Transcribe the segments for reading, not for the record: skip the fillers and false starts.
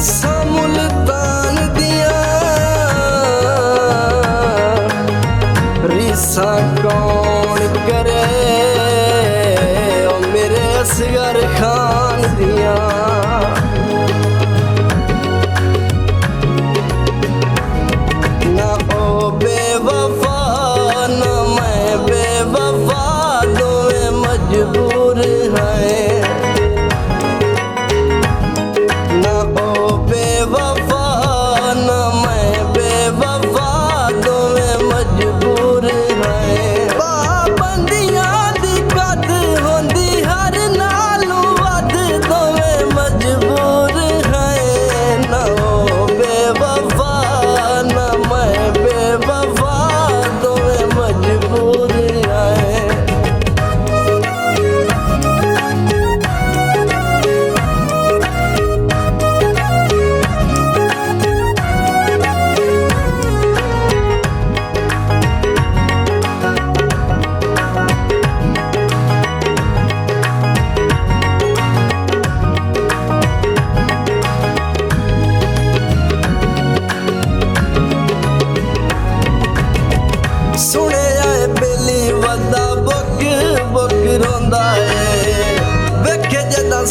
मुल्तान दिया रीसा कौन करे ओ मेरे असगर खान दिया। ना ओ बेवफा ना मैं बेवफा दोवें मजबूर हैं।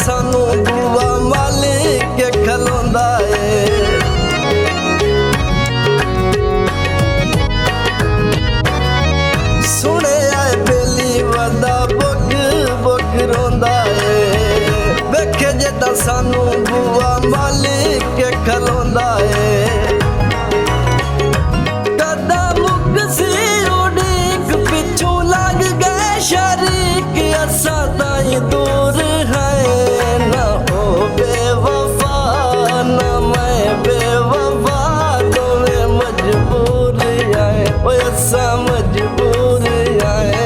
सानू बुआ मालिक खलोंदा है। सुने आए बेली वदा बुक बुक रोंदा है। वेखे जदा सानू बुआ मालिक खलोंदा है। कदा मुक सी उड़ीक पिछू लग गए शरीक असा ताई दूर है। ना ओ बेवफा ना मैं बेवफा दोवें मजबूर आए ओ असा मजबूर आए।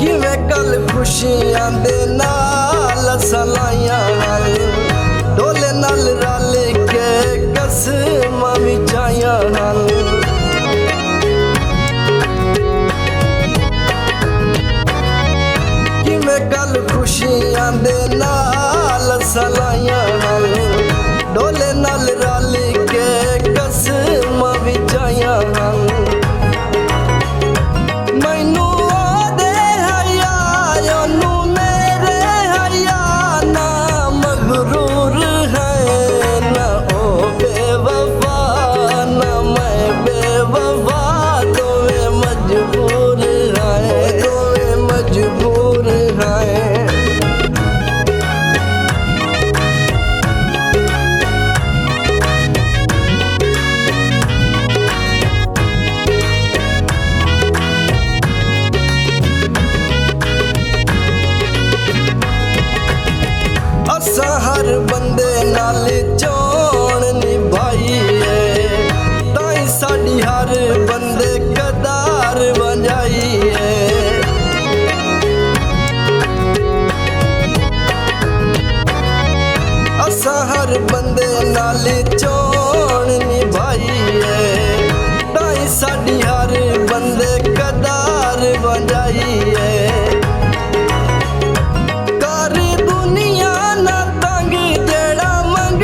किवें कल खुशियां दे नाल सलाइयां हल डोले नाल रल के कसमां विछाइयां हल। किवें कल खुशियां दे नाल सलाइयां हल डोले नाल रल के कसमां विछाइयां हल। मैनू हर बंदे नाल चोण निभाई है ताई साडी हर बंदे कदार बंजाई है। असा हर बंदे नाल चोण निभाई है ताई साडी हर बंदे कदार बंजाई है। कर दुनिया ना तंग जेड़ा मंग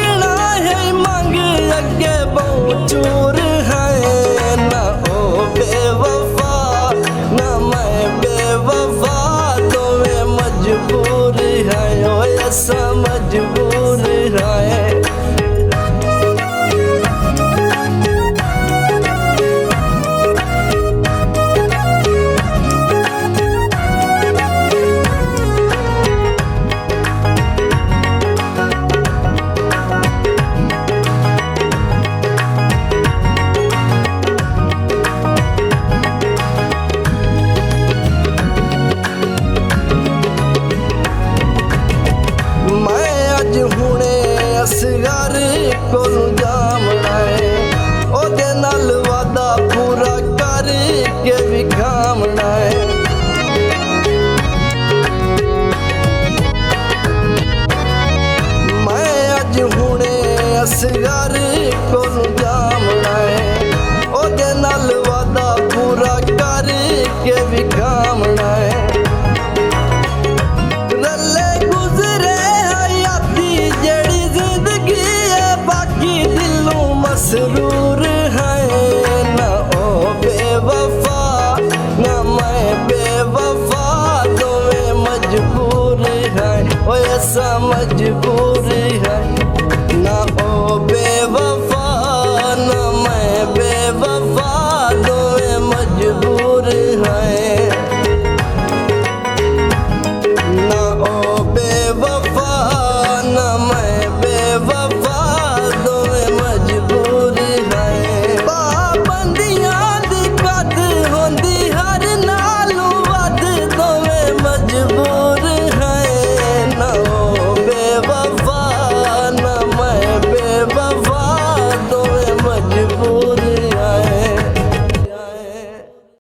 असगर कोनू जामना है ओदे नाल वादा पूरा करके विखामना है रले गुजरे हयाती जड़ी जिंदगी है बाकी दिलों मसरूर है ना ओ बेवफा ना मैं बेवफा दोवें मजबूर है ओ ऐसा मजबूर